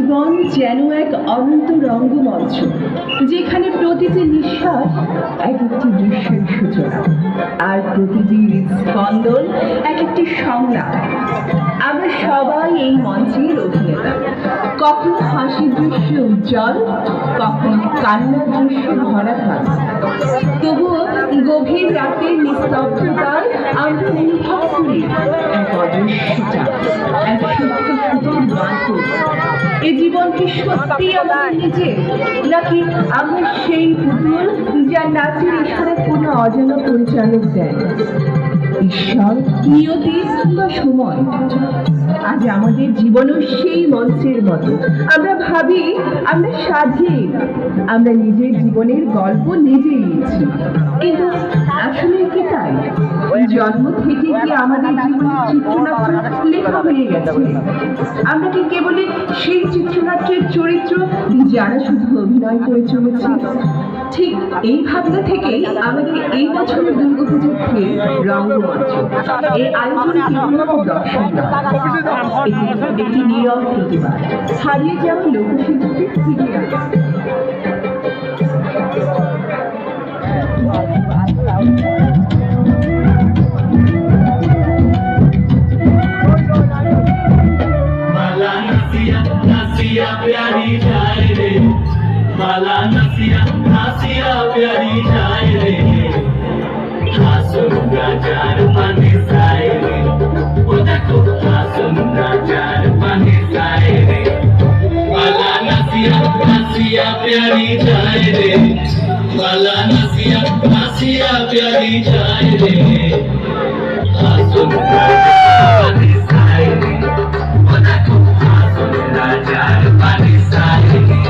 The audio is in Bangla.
জীবন যেন এক অনন্ত রঙ্গমঞ্চ, যেখানে প্রতিটি নিঃশ্বাস এক একটি দৃশ্যের সূচনা, আর প্রতিটি স্পন্দন এক একটি সংলাপ। আমরা সবাই এই মঞ্চের অভিনেতা, কখনো হাসির দৃশ্য উজ্জ্বল, কখনো কান্নার দৃশ্য ভরা থাকে। তবুও গভীর রাতের নিস্তব্ধতায় আমরা অনুভব করি এক অদৃশ্য চাপ, এক সত্য সুতোর বাঁধন। এ জীবন কি সত্যি আমাদের নিজের, নাকি আমরা সেই পুতুল যা নাচের ইশারা কোনো অজানা পরিচালক দেয়? ঈশ্বর, নিয়তি বা সময়? আজ আমাদের জীবনও সেই মঞ্চের মতো। আমরা ভাবি আমরা স্বাধীন, আমরা নিজের জীবনের গল্প নিজেই লিখছি, কিন্তু আসলে কি তাই? জন্ম থেকে কি আমাদের জীবনের চিত্রনাট্য লেখা হয়ে গেছে? আমরা কি কেবল সেই চিত্রনাট্যের চরিত্র যারা শুধু অভিনয় করে চলেছে? ঠিক এই ভাবনা থেকেই আমাদের এই বছরের দুর্গাপুজোর থিম রঙ্গমঞ্চ। এই আয়োজন কেবলমাত্র দর্শন নয়, এটি একটি নীরব প্রতিবাদ হারিয়ে যাওয়া লোকশিল্পকে ফিরিয়ে আনা। नसिया प्यारी जाए रे, माला नसिया प्यारी जाए रे, हासुंगा जार पानी साए रे, ओ देखो हासुंगा जार पानी साए रे, माला नसिया प्यारी जाए रे, माला नसिया प्यारी जाए रे, हासुंगा जार पानी साए रे, ओ देखो हासुंगा जार पानी साए रे।